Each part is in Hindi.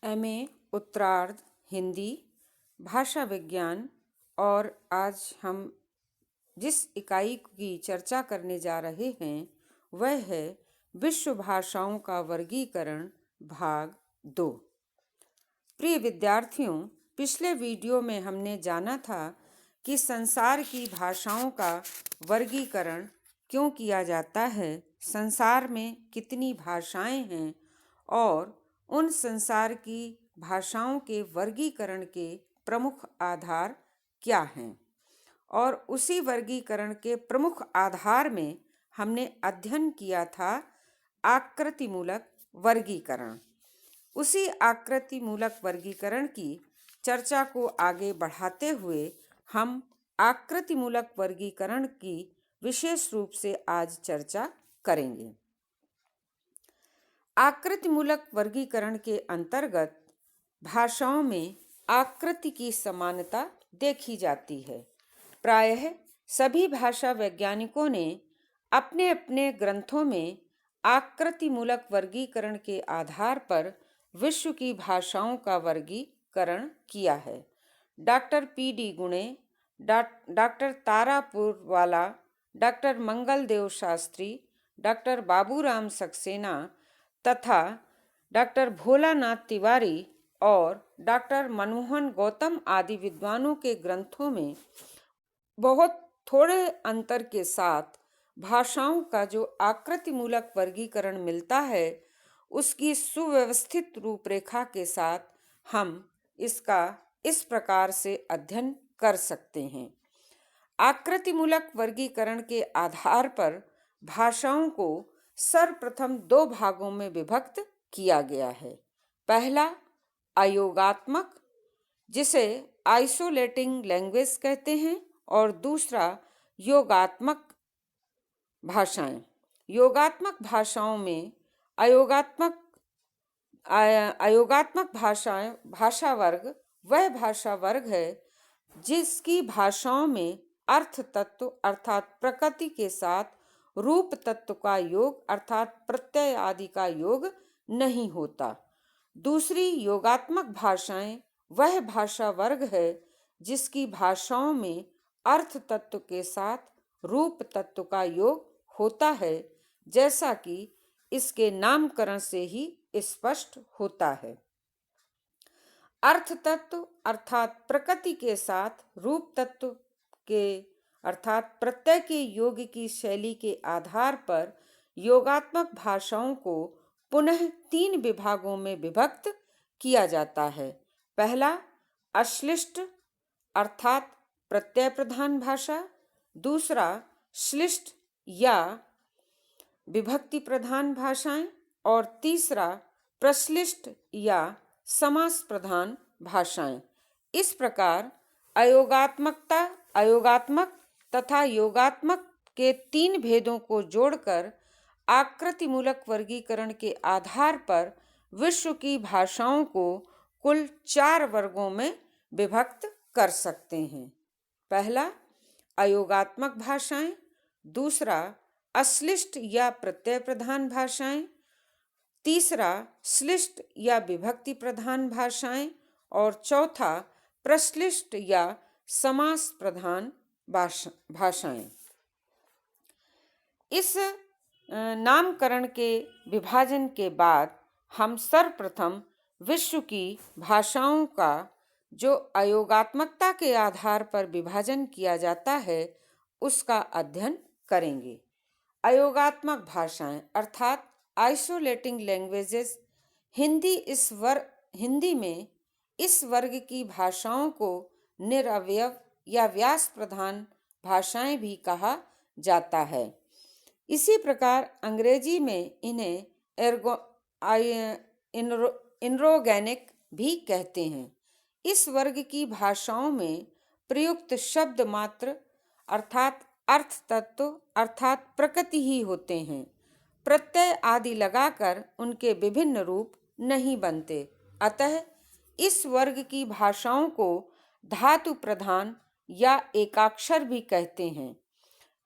एमए उत्तरार्ध हिंदी भाषा विज्ञान। और आज हम जिस इकाई की चर्चा करने जा रहे हैं वह है विश्व भाषाओं का वर्गीकरण भाग 2। प्रिय विद्यार्थियों, पिछले वीडियो में हमने जाना था कि संसार की भाषाओं का वर्गीकरण क्यों किया जाता है, संसार में कितनी भाषाएं हैं और उन संसार की भाषाओं के वर्गीकरण के प्रमुख आधार क्या हैं। और उसी वर्गीकरण के प्रमुख आधार में हमने अध्ययन किया था आकृतिमूलक वर्गीकरण। उसी आकृतिमूलक वर्गीकरण की चर्चा को आगे बढ़ाते हुए हम आकृतिमूलक वर्गीकरण की विशेष रूप से आज चर्चा करेंगे। आकृतिमूलक वर्गीकरण के अंतर्गत भाषाओं में आकृति की समानता देखी जाती है। प्रायः सभी भाषा वैज्ञानिकों ने अपने अपने ग्रंथों में आकृतिमूलक वर्गीकरण के आधार पर विश्व की भाषाओं का वर्गीकरण किया है। Doctor P D. Gune, doctor Taraporewala, doctor Mangaldev Shastri, doctor Baburam Saxena तथा डॉक्टर भोलानाथ तिवारी और डॉक्टर मनमोहन गौतम आदि विद्वानों के ग्रंथों में बहुत थोड़े अंतर के साथ भाषाओं का जो आकृतिमूलक वर्गीकरण मिलता है, उसकी सुव्यवस्थित रूपरेखा के साथ हम इसका इस प्रकार से अध्ययन कर सकते हैं। आकृतिमूलक वर्गीकरण के आधार पर भाषाओं को सर्वप्रथम 2 भागों में विभक्त किया गया है। पहला अयोगात्मक, जिसे आइसोलेटिंग लैंग्वेज कहते हैं, और दूसरा योगात्मक भाषाएं। योगात्मक भाषाओं में अयोगात्मक भाषा वर्ग वह भाषा वर्ग है जिसकी भाषाओं में अर्थ तत्व अर्थात प्रकृति के साथ रूप तत्व का योग अर्थात प्रत्यय आदि का योग नहीं होता। दूसरी योगात्मक भाषाएं वह भाषा वर्ग है जिसकी भाषाओं में अर्थ तत्व के साथ रूप तत्व का योग होता है, जैसा कि इसके नामकरण से ही स्पष्ट होता है। अर्थ तत्व अर्थात प्रकृति के साथ रूप तत्व के अर्थात प्रत्यय के योग की शैली के आधार पर योगात्मक भाषाओं को पुनः 3 विभागों में विभक्त किया जाता है। पहला अश्लिष्ट अर्थात प्रत्यय प्रधान भाषा, दूसरा श्लिष्ट या विभक्ति प्रधान भाषाएं और तीसरा प्रश्लिष्ट या समास प्रधान भाषाएं। इस प्रकार अयोगात्मक तथा योगात्मक के 3 भेदों को जोड़कर आकृतिमूलक वर्गीकरण के आधार पर विश्व की भाषाओं को कुल 4 वर्गों में विभक्त कर सकते हैं। पहला अयोगात्मक भाषाएं, दूसरा अश्लिष्ट या प्रत्यय प्रधान भाषाएं, तीसरा श्लिष्ट या विभक्ति प्रधान भाषाएं और चौथा प्रश्लिष्ट या समास प्रधान भाषाएं। इस नामकरण के विभाजन के बाद हम सर्वप्रथम विश्व की भाषाओं का जो अयोगात्मकता के आधार पर विभाजन किया जाता है उसका अध्ययन करेंगे। अयोगात्मक भाषाएं अर्थात आइसोलेटिंग लैंग्वेजेस हिंदी में इस वर्ग की भाषाओं को निरवयव या व्यास प्रधान भाषाएं भी कहा जाता है। इसी प्रकार अंग्रेजी में इन्हें इनरोगैनिक भी कहते हैं। इस वर्ग की भाषाओं में प्रयुक्त शब्द मात्र अर्थात अर्थ तत्व अर्थात प्रकृति ही होते हैं। प्रत्यय आदि लगाकर उनके विभिन्न रूप नहीं बनते। अतः इस वर्ग की भाषाओं को धातु प्रधान या एकाक्षर भी कहते हैं।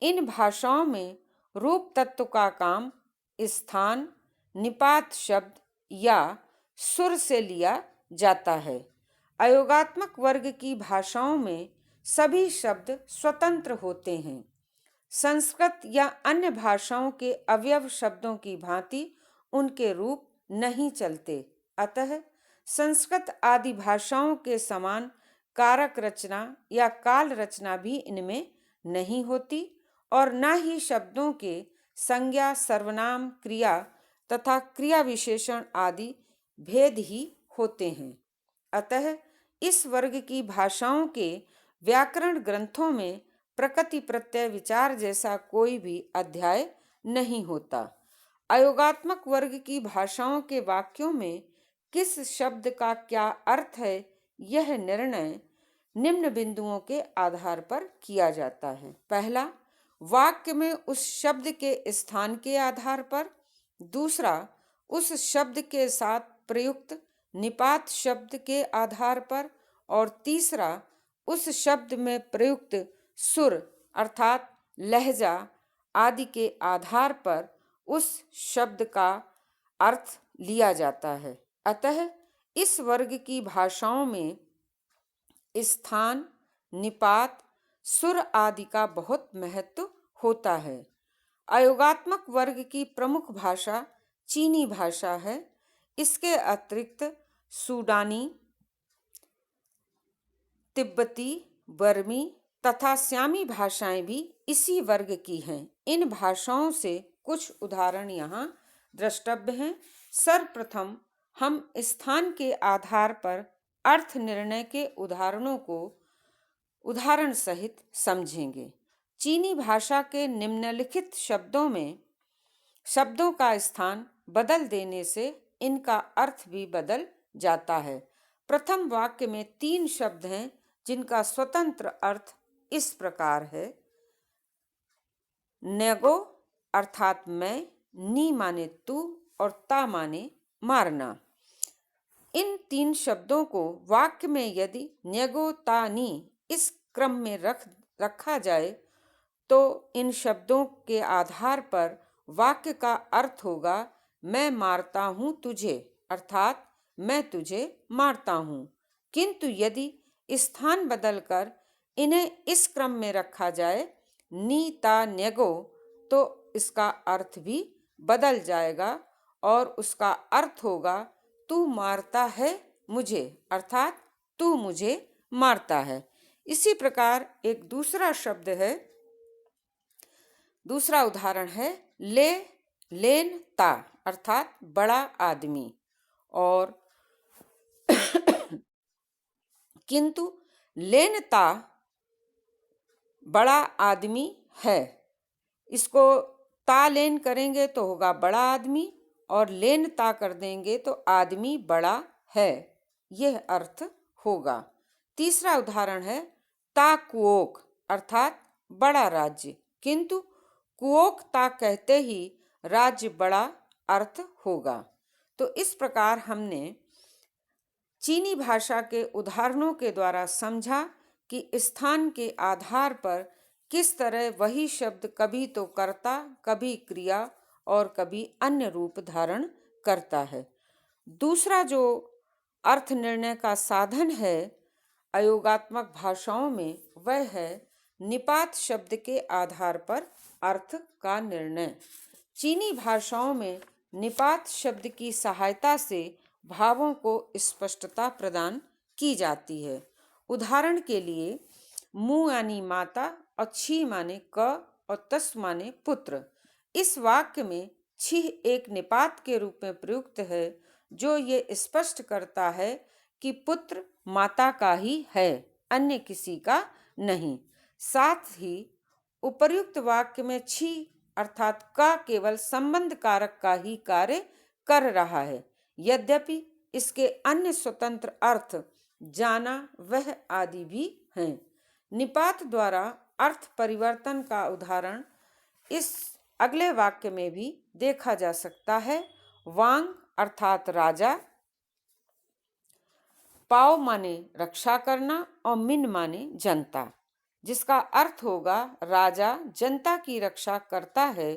इन भाषाओं में रूप तत्व का काम स्थान, निपात शब्द या सुर से लिया जाता है। अयोगात्मक वर्ग की भाषाओं में सभी शब्द स्वतंत्र होते हैं। संस्कृत या अन्य भाषाओं के अवयव शब्दों की भांति उनके रूप नहीं चलते। अतः संस्कृत आदि भाषाओं के समान कारक रचना या काल रचना भी इनमें नहीं होती और न ही शब्दों के संज्ञा, सर्वनाम, क्रिया तथा क्रिया विशेषण आदि भेद ही होते हैं। अतः इस वर्ग की भाषाओं के व्याकरण ग्रंथों में प्रकृति प्रत्यय विचार जैसा कोई भी अध्याय नहीं होता। अयोगात्मक वर्ग की भाषाओं के वाक्यों में किस शब्द का क्या अर्थ है, यह निर्णय निम्न बिंदुओं के आधार पर किया जाता है। पहला, वाक्य में उस शब्द के स्थान के आधार पर। दूसरा, उस शब्द के साथ प्रयुक्त निपात शब्द के आधार पर। और तीसरा, उस शब्द में प्रयुक्त सुर अर्थात लहजा आदि के आधार पर उस शब्द का अर्थ लिया जाता है। अतः इस वर्ग की भाषाओं में स्थान, निपात, सुर आदि का बहुत महत्व होता है। अयोगात्मक वर्ग की प्रमुख भाषा चीनी भाषा है। इसके अतिरिक्त सूडानी, तिब्बती, बर्मी तथा स्यामी भाषाएं भी इसी वर्ग की हैं। इन भाषाओं से कुछ उदाहरण यहाँ द्रष्टव्य हैं। सर्वप्रथम हम स्थान के आधार पर अर्थ निर्णय के उदाहरणों को उदाहरण सहित समझेंगे। चीनी भाषा के निम्नलिखित शब्दों में शब्दों का स्थान बदल देने से इनका अर्थ भी बदल जाता है। प्रथम वाक्य में 3 शब्द हैं जिनका स्वतंत्र अर्थ इस प्रकार है। नेगो अर्थात मैं, नी माने तू और ता माने मारना। इन 3 शब्दों को वाक्य में यदि नेगो ता नी इस क्रम में रखा जाए तो इन शब्दों के आधार पर वाक्य का अर्थ होगा मैं मारता हूँ तुझे, अर्थात मैं तुझे मारता हूँ। किंतु यदि स्थान बदलकर इन्हें इस क्रम में रखा जाए नी ता नेगो, तो इसका अर्थ भी बदल जाएगा और उसका अर्थ होगा तू मारता है मुझे, अर्थात तू मुझे मारता है। इसी प्रकार एक दूसरा शब्द है, दूसरा उदाहरण है लेन ता अर्थात बड़ा आदमी। और किंतु लेनता बड़ा आदमी है, इसको ता लेन करेंगे तो होगा बड़ा आदमी और लेनता कर देंगे तो आदमी बड़ा है, यह अर्थ होगा। तीसरा उदाहरण है ता कुओक अर्थात बड़ा राज्य, किंतु कुओक ता कहते ही राज्य बड़ा अर्थ होगा। तो इस प्रकार हमने चीनी भाषा के उदाहरणों के द्वारा समझा कि स्थान के आधार पर किस तरह वही शब्द कभी तो कर्ता, कभी क्रिया और कभी अन्य रूप धारण करता है। दूसरा जो अर्थ निर्णय का साधन है अयोगात्मक भाषाओं में, वह है निपात शब्द के आधार पर अर्थ का निर्णय। चीनी भाषाओं में निपात शब्द की सहायता से भावों को स्पष्टता प्रदान की जाती है। उदाहरण के लिए मु यानी माता और छी माने क और तस माने पुत्र। इस वाक्य में छिह एक निपात के रूप में प्रयुक्त है जो ये स्पष्ट करता है कि पुत्र माता का ही है, अन्य किसी का नहीं। साथ ही उपर्युक्त वाक्य में छी अर्थात का केवल संबंध कारक का ही कार्य कर रहा है, यद्यपि इसके अन्य स्वतंत्र अर्थ जाना, वह आदि भी हैं। निपात द्वारा अर्थ परिवर्तन का उदाहरण इस अगले वाक्य में भी देखा जा सकता है। वांग अर्थात राजा, पाव माने रक्षा करना और मिन माने जनता, जिसका अर्थ होगा राजा जनता की रक्षा करता है।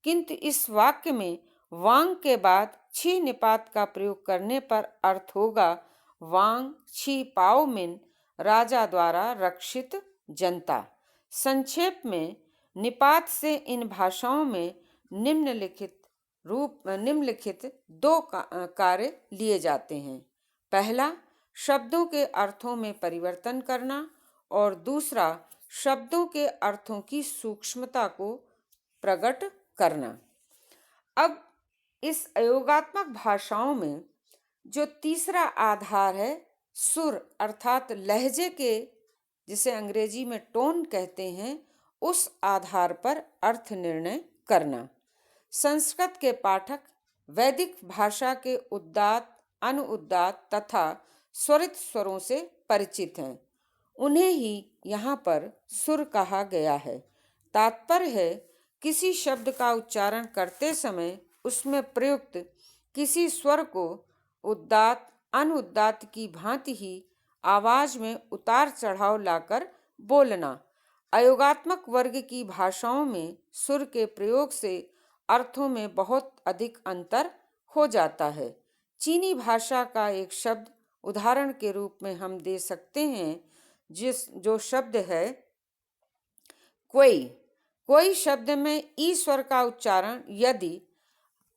किंतु इस वाक्य में वांग के बाद छी निपात का प्रयोग करने पर अर्थ होगा वांग छी पाओ मिन, राजा द्वारा रक्षित जनता। संक्षेप में निपात से इन भाषाओं में निम्नलिखित दो कार्य लिए जाते हैं। पहला, शब्दों के अर्थों में परिवर्तन करना और दूसरा, शब्दों के अर्थों की सूक्ष्मता को प्रकट करना। अब इस अयोगात्मक भाषाओं में जो तीसरा आधार है सुर अर्थात लहजे के, जिसे अंग्रेजी में टोन कहते हैं, उस आधार पर अर्थ निर्णय करना। संस्कृत के पाठक वैदिक भाषा के उद्दात, अनुउद्दात तथा स्वरित स्वरों से परिचित हैं। उन्हें ही यहाँ पर सुर कहा गया है। तात्पर्य है किसी शब्द का उच्चारण करते समय उसमें प्रयुक्त किसी स्वर को उद्दात अनुउद्दात की भांति ही आवाज में उतार चढ़ाव लाकर बोलना। अयोगात्मक वर्ग की भाषाओं में सुर के प्रयोग से अर्थों में बहुत अधिक अंतर हो जाता है। चीनी भाषा का एक शब्द उदाहरण के रूप में हम दे सकते हैं, जो शब्द है कोई शब्द में ई स्वर का उच्चारण यदि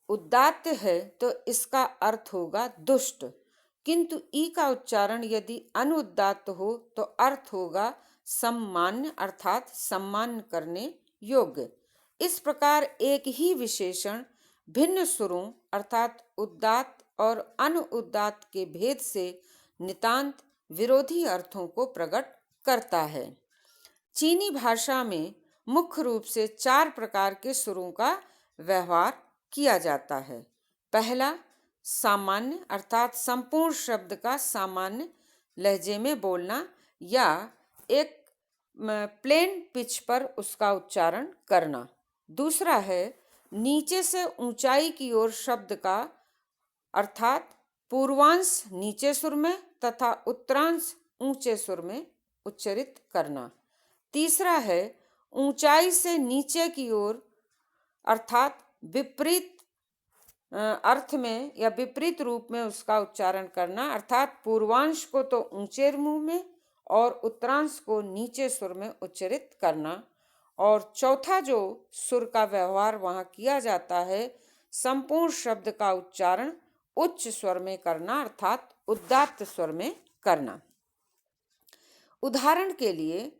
उदात्त है तो इसका अर्थ होगा दुष्ट, किंतु ई का उच्चारण यदि अनुदात्त हो तो अर्थ होगा सम्मान्य अर्थात सम्मान करने योग्य। इस प्रकार एक ही विशेषण भिन्न सुरों अर्थात उदात्त और अनुउदात्त के भेद से नितांत विरोधी अर्थों को प्रकट करता है। चीनी भाषा में मुख्य रूप से 4 प्रकार के सुरों का व्यवहार किया जाता है। पहला, सामान्य अर्थात संपूर्ण शब्द का सामान्य लहजे में बोलना या एक प्लेन पिच पर उसका उच्चारण करना। दूसरा है नीचे से ऊंचाई की ओर शब्द का अर्थात पूर्वांश नीचे सुर में तथा उत्तरांश ऊंचे सुर में उच्चरित करना। तीसरा है ऊंचाई से नीचे की ओर अर्थात विपरीत अर्थ में या विपरीत रूप में उसका उच्चारण करना, अर्थात पूर्वांश को तो ऊंचे मुंह में और उत्तरांश को नीचे सुर में उच्चरित करना। और चौथा जो सुर का व्यवहार वहाँ किया जाता है, संपूर्ण शब्द का उच्चारण उच्च स्वर में करना अर्थात उदात्त स्वर में करना। उदाहरण के लिए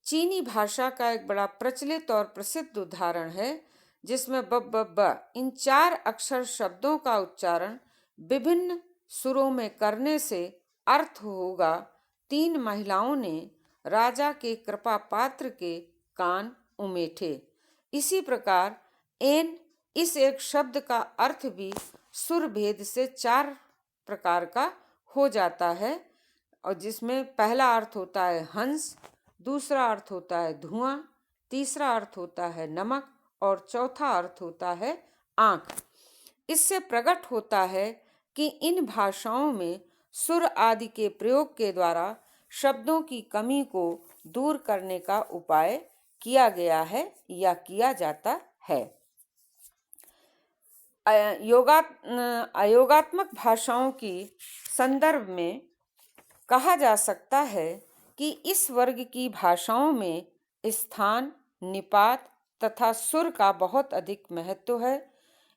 चीनी भाषा का एक बड़ा प्रचलित और प्रसिद्ध उदाहरण है जिसमें ब ब ब इन 4 अक्षर शब्दों का उच्चारण विभिन्न सुरों में करने से अर्थ होगा 3 महिलाओं ने राजा के कृपा पात्र के कान उमेठे। इसी प्रकार एन इस एक शब्द का अर्थ भी सुर भेद से 4 प्रकार का हो जाता है, और जिसमें पहला अर्थ होता है हंस, दूसरा अर्थ होता है धुआं, तीसरा अर्थ होता है नमक और चौथा अर्थ होता है आंख। इससे प्रकट होता है कि इन भाषाओं में सुर आदि के प्रयोग के द्वारा शब्दों की कमी को दूर करने का उपाय किया गया है या किया जाता है। अयोगात्मक भाषाओं की संदर्भ में कहा जा सकता है कि इस वर्ग की भाषाओं में स्थान, निपात तथा सुर का बहुत अधिक महत्व है।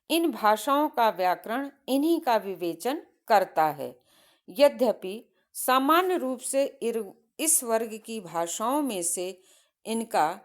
इन भाषाओं का व्याकरण इन्हीं का विवेचन करता है। यद्यपि सामान्य रूप से इस वर्ग की भाषाओं में से इनका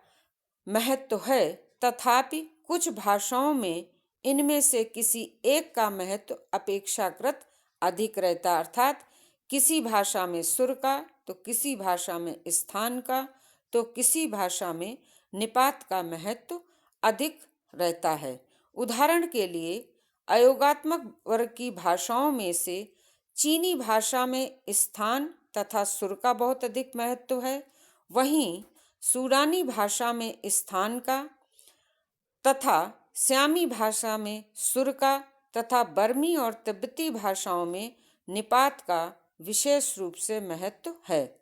महत्व है, तथापि कुछ भाषाओं में इनमें से किसी एक का महत्व अपेक्षाकृत अधिक रहता, अर्थात किसी भाषा में सुर का तो किसी भाषा में स्थान का तो किसी भाषा में निपात का महत्व अधिक रहता है। उदाहरण के लिए अयोगात्मक वर्ग की भाषाओं में से चीनी भाषा में स्थान तथा सुर का बहुत अधिक महत्व है, वहीं सूडानी भाषा में स्थान का तथा स्यामी भाषा में सुर का तथा बर्मी और तिब्बती भाषाओं में निपात का विशेष रूप से महत्व है।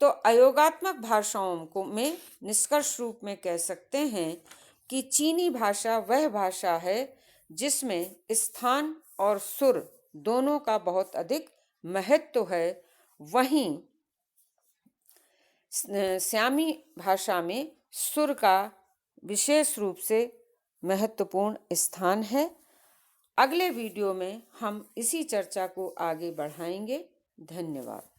तो अयोगात्मक भाषाओं में निष्कर्ष रूप में कह सकते हैं कि चीनी भाषा वह भाषा है जिसमें स्थान और सुर दोनों का बहुत अधिक महत्व है, वहीं स्यामी भाषा में सुर का विशेष रूप से महत्वपूर्ण स्थान है। अगले वीडियो में हम इसी चर्चा को आगे बढ़ाएंगे। धन्यवाद।